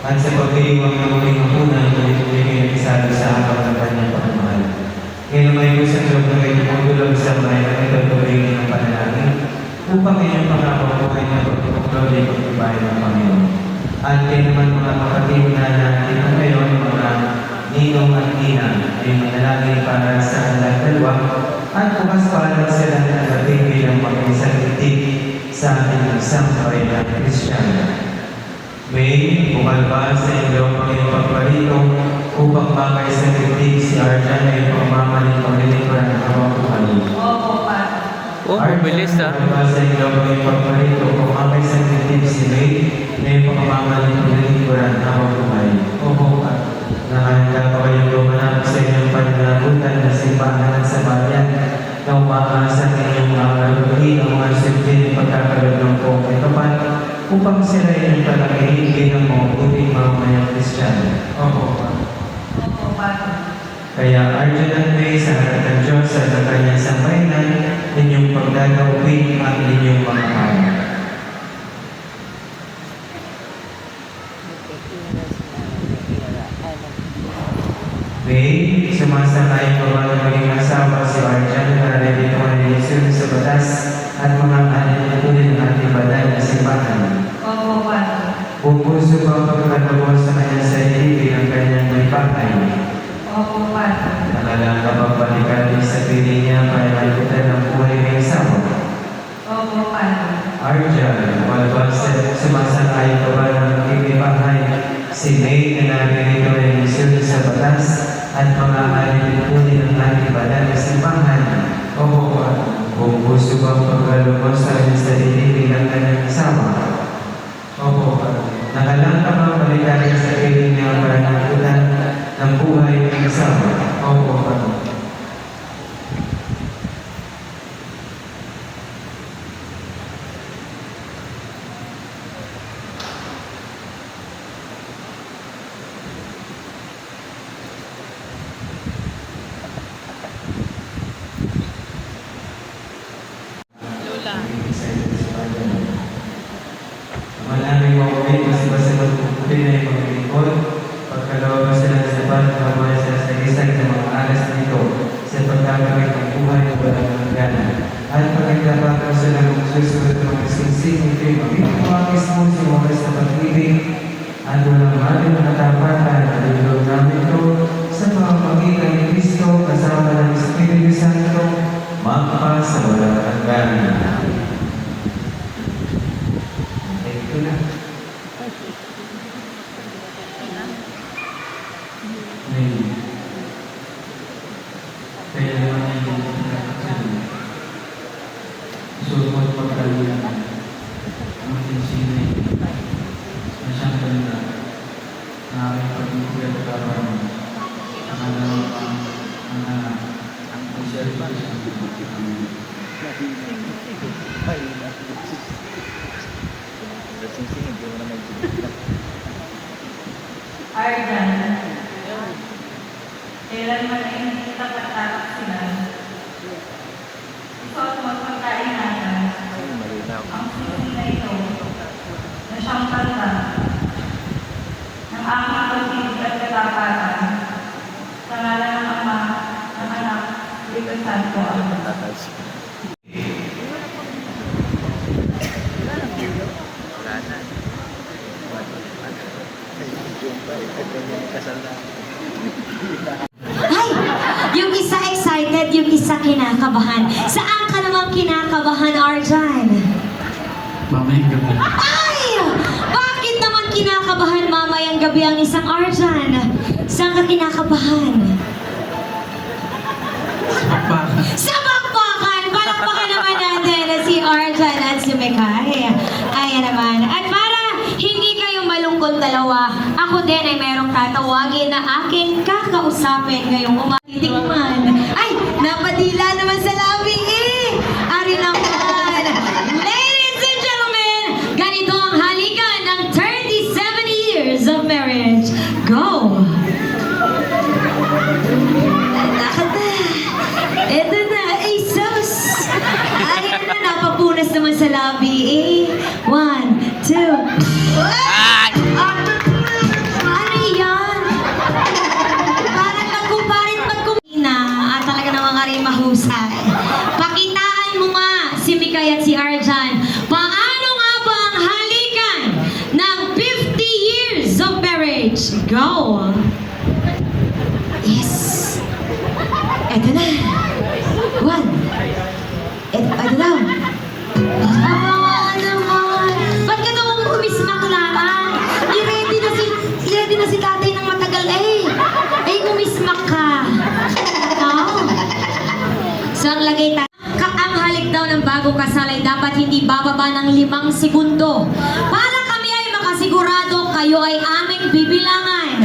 at sa pag-iwang ng muling hapunan, muli-muli kayo nagsalo sa araw ng kanyang pagmamahal. Ngayon ay kusang loob na kayo tumutulog sa bayan ng ito tuloy ng panalangin upang inyong pangkapabuhay na pagpupuklaw ay pagkibayan ng Panginoon. At kayo naman mga kapatid na natin ngayon, mga ninong at nina, ay manalangin para sa anak dalawa at bukas para sila na nagating bilang mag-isang titig sa ating isang bayan ng Kristiyano. May bumalba sa inyo ang iyong pagparito upang makay sa titig si Arjan ay pagmamaling paglilikuran ng habang buhay. Opo, pa. Oh, mabilis ah. Bumalba sa inyo ang iyong pagparito upang makay sa titig si May ay pagmamaling paglilikuran ng habang buhay. Opo, pa. Nakahanda pa kayong lumanap sa inyong pananagutan na simbahan sa bayan na umaasa sa inyong mga kaluhin ang mga simpleng pagkakaroon ng buong itapat upang sila ay palakihin bilang mga puting mamayang Kristiyano. Opo, pa. Opo, pa. Kaya Arjan at May sa harap ng Diyos at sa kanyang sambayanan, inyong pagdadawin ang inyong mga kaya. May sumasakay pa ba ng maging asawa si Arjan para dito ang relasyon sa batas at mga alin-alin ng ating banal na simbahan? Opo, pa. Kung gusto ba pagkakatawa sa kanyang sarili bilang kanyang may bahay, Opo, pa. nakalang kapagbalikan din sa piling niya para maikutan ng buhay ng asawa. Opo, pa. Arjan, walbang sumasakay pa ba ng magiging bahay si May na narito ang relasyon sa batas at mga alin-alin ng ating banal na simbahan? Opo, pa. Kung gusto ba pagkalubos sa kanyang sarili bilang kanyang asawa? Opo, pa. Nakalang kapagbalikan din sa piling niya para maikutan ng buhay ng asawa? Opo, pa. Lola. Maraming mauwi kasi basta magpuputin na yung maglingkod. Pagkalawag sila sa sapat, kabayan sila sa isang ng mga alas dito sa pagkakawin ng buhay na walang hangganan. At pagkakapagaw sila ng susunod ng mga singsing, ito'y magpapakis mo sa oras na pag-ibig at walang maling na katapatan at ilog namin ito sa pamamagitan ni Kristo kasama ng Espiritu Santo magpa sa walang hangganan. Ito na. Kaya naman ay yung sumot pagkalunan ang ating sinay na siyang ganda na aming pag-ibig at kapan ang alam ang anak ang konserva sa amin. Arjan, kailanman ay hindi tapat-tapat sila. Isuot mo at pagkaingatan ang sisi na ito na siyang kanta ng aking pag-ibig at katapatan sa ngalan ng Ama, ng Anak, Espiritu Santo. Amen. Ay! Yung isa excited, yung isa kinakabahan. Saan ka naman kinakabahan, Arjan? Mamayang gabi. Ay! Bakit naman kinakabahan mamayang gabi ang isang Arjan? Saan ka kinakabahan? Sa bakbakan! Palakpakan naman natin si Arjan at si Mekay. Ayan naman. At para hindi kayo malungkot dalawa, ako din ay merong tatawagin na aking kakausapin ngayong umatitikman. Ay! Napadila naman sa labi eh! Ari naman! Ladies and gentlemen, ganito ang halikan ng 37 years of marriage. Go! Ito na, ay sus! Ayan na, napapunas naman sa labi eh. 1, 2... stage. Go! Yes! Eto na. One. Eto na. Ah, naman. Ba't ka naman umismak, Lara? I-ready na si tatay ng matagal eh. Ay, umismak ka. No? So, ang lagay tayo. Ang halik daw ng bagong kasal ay dapat hindi bababa ng 5 segundo. Para kami ay makasigurado kayo ay aming bibilangan.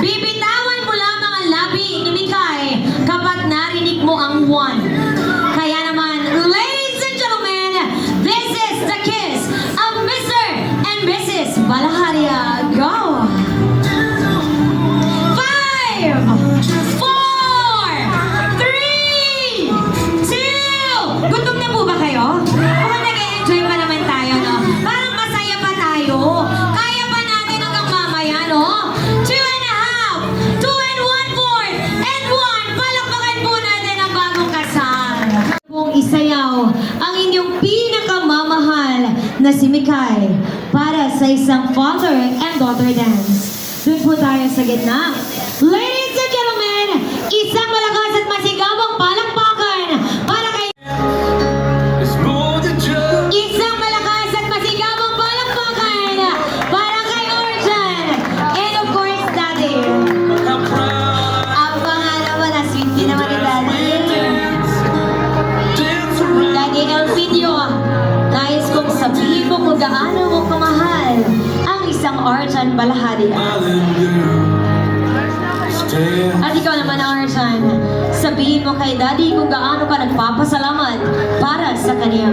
Bibitawan mo lamang ang labi ni Mikay kapag narinig mo ang 1. Kaya naman, ladies and gentlemen, this is the kiss of Mr. and Mrs. Balaharia. Go! 5, 4, 3, 2, gutom na po ba kayo? O nag-enjoy pa naman tayo, no? Parang masaya pa tayo. Kaya pa natin hanggang mamaya, no? 2 and a half, 2 and 1/4, and 1. Palakpakan po natin ang bagong kasal. Kung isayaw ang inyong pinakamamahal na si Mikay para sa isang father and daughter dance. Doon po tayo sa gitna. Ladies and gentlemen, isang malakas at masigabong palakpakan para kay... Isang malakas at masigabong palakpakan para kay Orjan. And of course, Daddy. Ang pangalan mo na sweet din naman ni Daddy. Daddy Elpidio, nais kong sabihin mo kung gaano mo kamahal ang isang Orjan Balaharia. At ikaw naman, Arjan, sabihin mo kay Daddy kung gaano ka nagpapasalamat para sa kanya.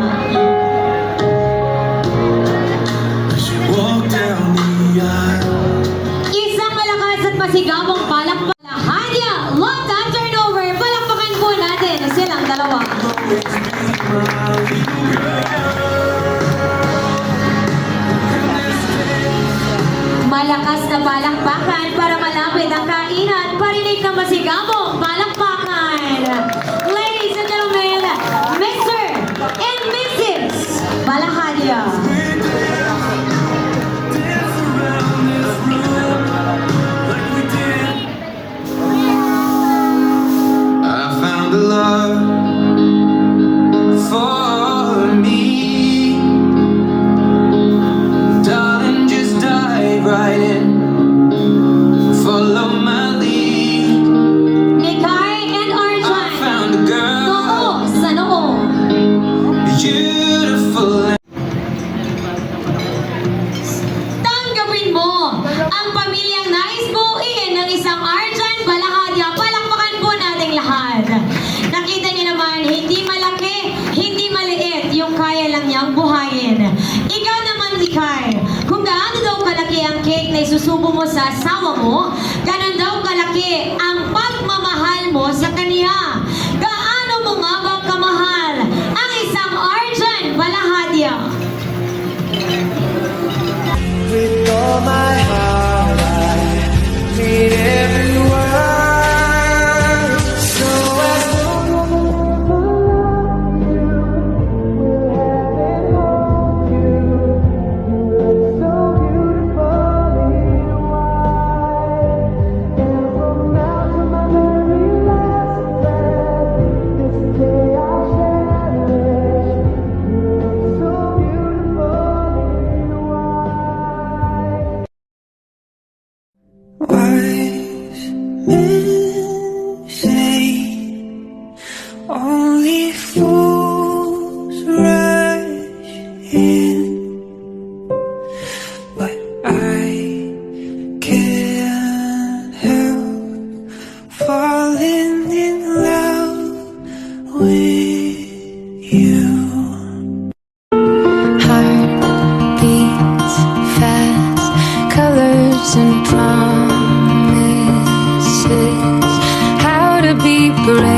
Isang malakas at masigabong palakpakan. Long time turnover. Palakpakan po natin silang dalawa. Malakas na palakpakan para malapit ang kainan. Parinig ng masigabong palakpakan. Ladies and gentlemen, Mr. and Mrs. Balaharia. I found a love for me, darling. Just dive right in, follow my lead. Mikay and I Arjan. found a girl, Noo sa noo. beautiful. Tanggapin mo ang pamilyang nais buuin ng isang Arjan Balaharia. Palakpakan po nating lahat. Nakita niyo naman, hindi malaki, hindi maliit yung kaya lang niyang buhayin. Ikaw naman, Mikay, kung gaano daw kalaki ang cake na isusubo mo sa asawa mo, ganon daw kalaki ang pagmamahal mo sa kanya. Gaano mo nga bang kamahal ang isang Arjan Balaharia? With all my heart, I mean every word. So as wise men say only fools rush in, but I can't help falling in love with you. Heart beats fast, colors and promises. How to be brave.